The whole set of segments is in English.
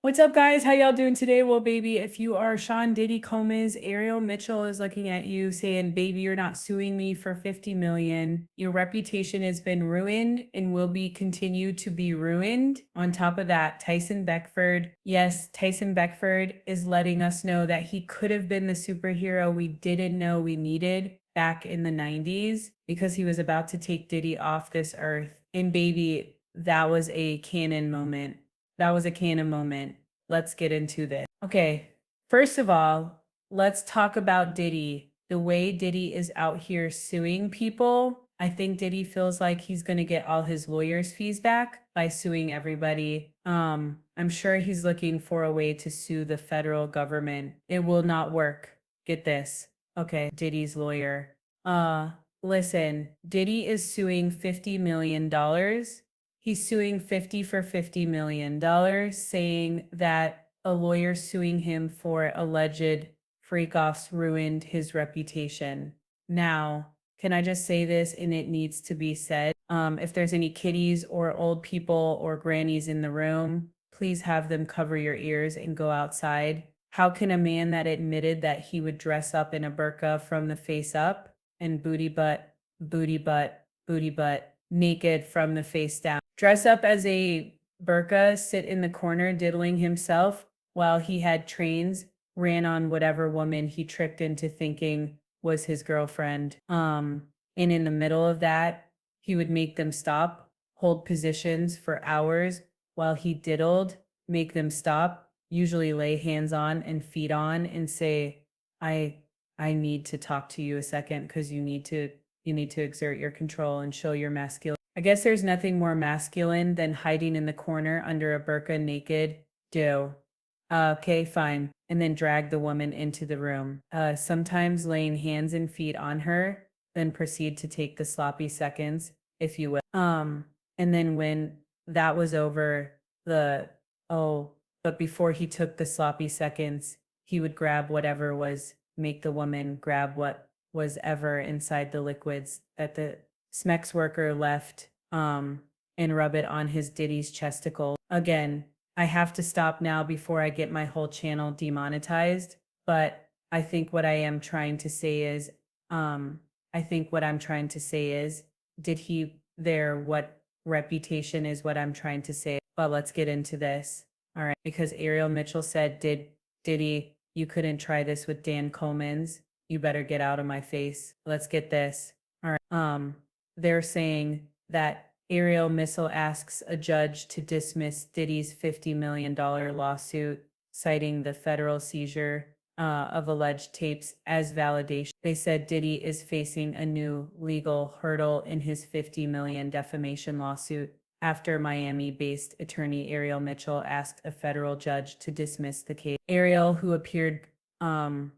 What's up, guys? How y'all doing today? Well, baby, if you are Sean Diddy Combs, Ariel Mitchell is looking at you saying, baby, you're not suing me for 50 million. Your reputation has been ruined and will be continued to be ruined. On top of that, Tyson Beckford, yes, Tyson Beckford is letting us know that he could have been the superhero we didn't know we needed back in the 90s because he was about to take Diddy off this earth. And baby, that was a canon moment. That was a canon moment. Let's get into this. Okay, first of all, let's talk about Diddy. The way Diddy is out here suing people, I think Diddy feels like he's going to get all his lawyers' fees back by suing everybody. I'm sure he's looking for a way to sue the federal government. It will not work. Get this. Okay, Diddy's lawyer. Listen, Diddy is suing $50 million. He's suing 50 for $50 million, saying that a lawyer suing him for alleged freak-offs ruined his reputation. Now, can I just say this and it needs to be said? If there's any kiddies or old people or grannies in the room, please have them cover your ears and go outside. How can a man that admitted that he would dress up in a burqa from the face up and booty butt, booty butt, booty butt, naked from the face down, dress up as a burqa, sit in the corner diddling himself while he had trains ran on whatever woman he tricked into thinking was his girlfriend. And in the middle of that, he would make them stop, hold positions for hours while he diddled, make them stop, usually lay hands on and feet on and say, I I need to talk to you a second because you need to exert your control and show your masculine. I guess there's nothing more masculine than hiding in the corner under a burqa naked. Do. Okay, fine. And then drag the woman into the room. Sometimes laying hands and feet on her, then proceed to take the sloppy seconds, if you will. And then when that was over, oh, but before he took the sloppy seconds, he would grab whatever was, make the woman grab what was ever inside the liquids that the Smex worker left, and rub it on his Diddy's chesticle. Again, I have to stop now before I get my whole channel demonetized. But I think what I am trying to say is, I think what I'm trying to say is, did he there? What reputation is what I'm trying to say? But let's get into this. All right, because Ariel Mitchell said, Diddy, you couldn't try this with Dan Coleman's. You better get out of my face. Let's get this. All right. They're saying that Ariel Mitchell asks a judge to dismiss Diddy's $50 million lawsuit, citing the federal seizure of alleged tapes as validation. They said Diddy is facing a new legal hurdle in his $50 million defamation lawsuit after Miami-based attorney Ariel Mitchell asked a federal judge to dismiss the case. Ariel, who appeared on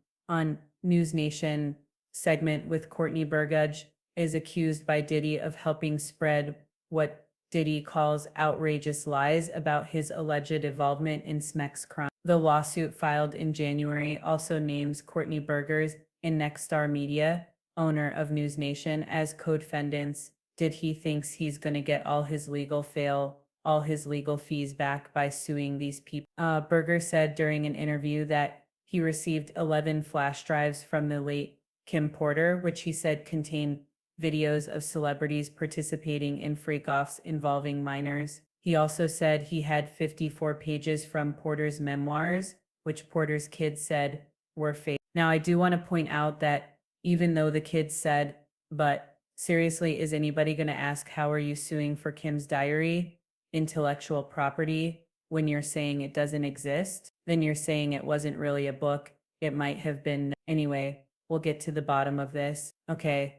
News Nation segment with Courtney Burgudge, is accused by Diddy of helping spread what Diddy calls outrageous lies about his alleged involvement in Smex crime. The lawsuit filed in January also names Courtney Burgers and Nexstar Media, owner of News Nation, as co-defendants. Diddy thinks he's going to get all his legal fees back by suing these people. Berger said during an interview that he received 11 flash drives from the late Kim Porter, which he said contained videos of celebrities participating in freak-offs involving minors. He also said he had 54 pages from Porter's memoirs, which Porter's kids said were fake. Now, I do want to point out that even though the kids said, but seriously, is anybody going to ask, how are you suing for Kim's diary, intellectual property, when you're saying it doesn't exist? Then you're saying it wasn't really a book. It might have been. Anyway, we'll get to the bottom of this. Okay.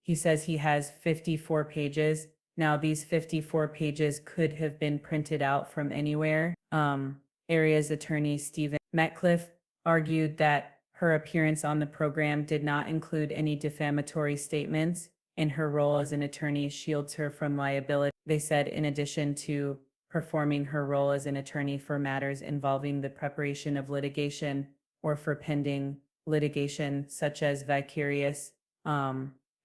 He says he has 54 pages. Now, these 54 pages could have been printed out from anywhere. Area's attorney, Stephen Metcalfe, argued that her appearance on the program did not include any defamatory statements, and her role as an attorney shields her from liability. They said, in addition to performing her role as an attorney for matters involving the preparation of litigation or for pending litigation, such as vicarious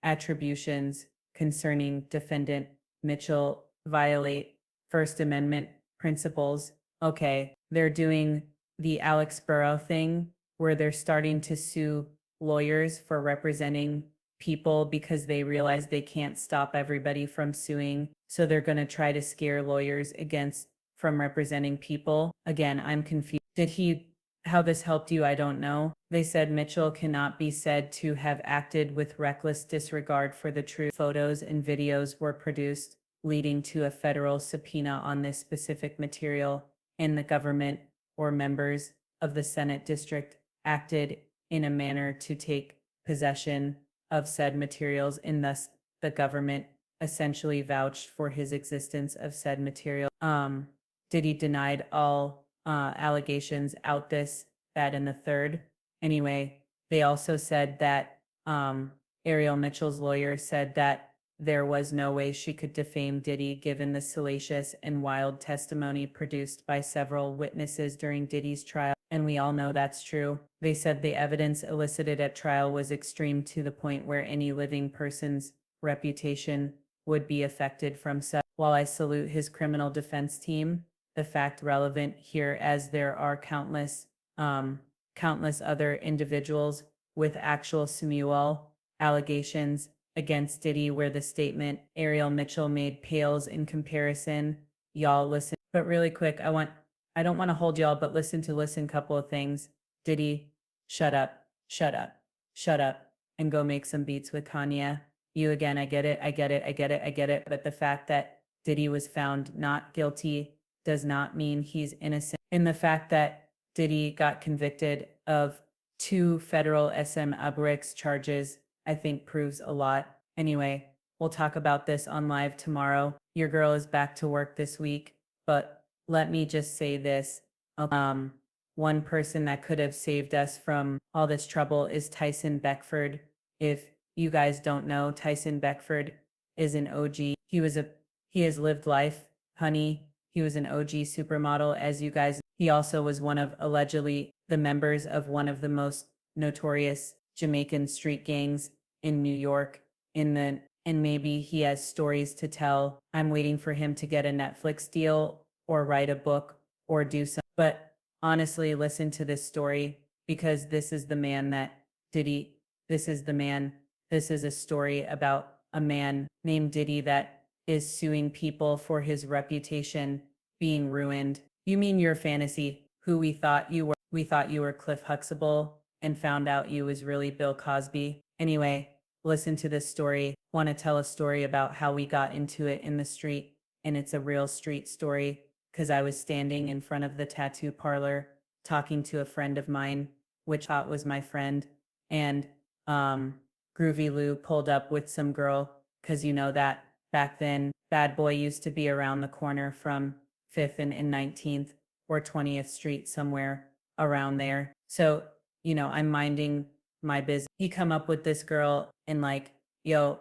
attributions concerning defendant Mitchell violate First Amendment principles. okay, they're doing the Alex Burrow thing where they're starting to sue lawyers for representing people because they realize they can't stop everybody from suing. So they're going to try to scare lawyers against from representing people. Again, I'm confused. How this helped you, I don't know. They said Mitchell cannot be said to have acted with reckless disregard for the truth. Photos and videos were produced, leading to a federal subpoena on this specific material, and the government or members of the Senate district acted in a manner to take possession of said materials, and thus the government essentially vouched for his existence of said material. Diddy denied all allegations out this, that, and the third. Anyway, they also said that Ariel Mitchell's lawyer said that there was no way she could defame Diddy given the salacious and wild testimony produced by several witnesses during Diddy's trial. And we all know that's true. They said the evidence elicited at trial was extreme to the point where any living person's reputation would be affected from such. While I salute his criminal defense team, the fact relevant here as there are countless other individuals with actual Samuel allegations against Diddy where the statement Ariel Mitchell made pales in comparison. Y'all listen. But really quick, I don't want to hold y'all, but listen couple of things. Diddy, shut up, shut up, shut up, and go make some beats with Kanye. You again, I get it. But the fact that Diddy was found not guilty does not mean he's innocent. And the fact that Diddy got convicted of 2 federal SM Ubrix charges, I think proves a lot. Anyway, we'll talk about this on live tomorrow. Your girl is back to work this week, but let me just say this. One person that could have saved us from all this trouble is Tyson Beckford. If you guys don't know, Tyson Beckford is an OG. He has lived life, honey. He was an OG supermodel, as you guys. He also was one of allegedly the members of one of the most notorious Jamaican street gangs in New York. And maybe he has stories to tell. I'm waiting for him to get a Netflix deal or write a book or do something. But honestly, listen to this story because this is the man that Diddy. This is the man. This is a story about a man named Diddy that is suing people for his reputation being ruined. You mean your fantasy, who we thought you were. We thought you were Cliff Huxtable and found out you was really Bill Cosby. Anyway, listen to this story. Want to tell a story about how we got into it in the street, and it's a real street story because I was standing in front of the tattoo parlor talking to a friend of mine, which I thought was my friend, and Groovy Lou pulled up with some girl because you know that back then Bad Boy used to be around the corner from 5th and 19th or 20th Street, somewhere around there. So, you know, I'm minding my business. He come up with this girl and like, yo,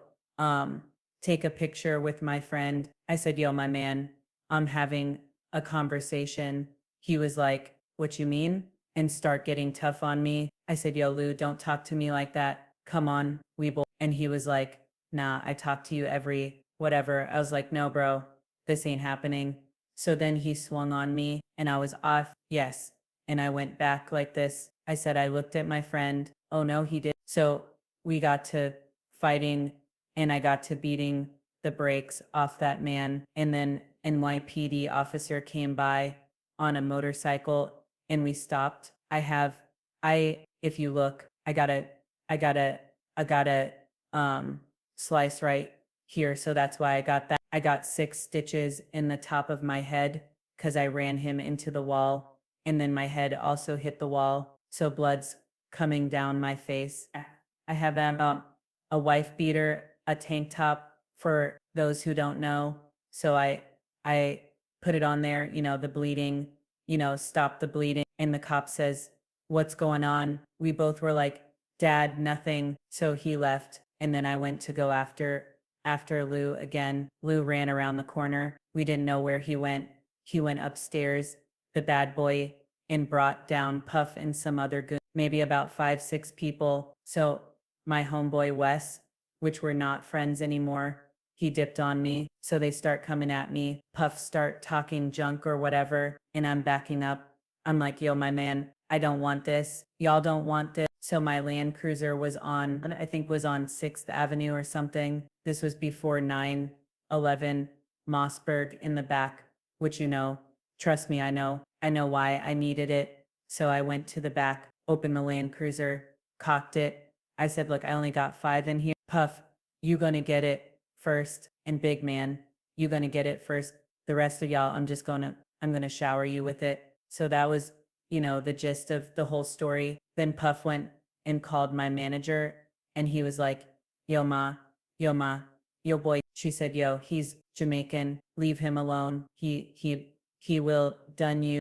take a picture with my friend. I said, yo, my man, I'm having a conversation. He was like, what you mean? And start getting tough on me. I said, yo, Lou, don't talk to me like that. Come on, we both. And he was like, nah, I talk to you every whatever. I was like, no, bro, this ain't happening. So then he swung on me and I was off. Yes. And I went back like this. I said, I looked at my friend. Oh no, he did. So we got to fighting and I got to beating the brakes off that man. And then NYPD officer came by on a motorcycle and we stopped. If you look, I got a slice right here. So that's why I got that. I got 6 stitches in the top of my head because I ran him into the wall. And then my head also hit the wall. So blood's coming down my face. I have a wife beater, a tank top for those who don't know. So I put it on there, you know, the bleeding, you know, stop the bleeding. And the cop says, what's going on? We both were like, Dad, nothing. So he left. And then I went to go after Lou again. Lou ran around the corner. We didn't know where he went. He went upstairs, the bad boy, and brought down Puff and some other goons, maybe about 5, 6 people. So my homeboy Wes, which we're not friends anymore, He dipped on me. So they start coming at me. Puff start talking junk or whatever. And I'm backing up. I'm like, yo, my man, I don't want this. Y'all don't want this. So my Land Cruiser was on, I think was on 6th Avenue or something. This was before 9/11, Mossberg in the back, which trust me, I know. I know why I needed it. So I went to the back, opened the Land Cruiser, cocked it. I said, look, I only got 5 in here. Puff, you gonna get it first. And big man, you gonna get it first. The rest of y'all, I'm gonna shower you with it. So that was, the gist of the whole story. Then Puff went and called my manager and he was like, yo ma, yo ma, yo boy. She said, yo, he's Jamaican. Leave him alone. He will done you.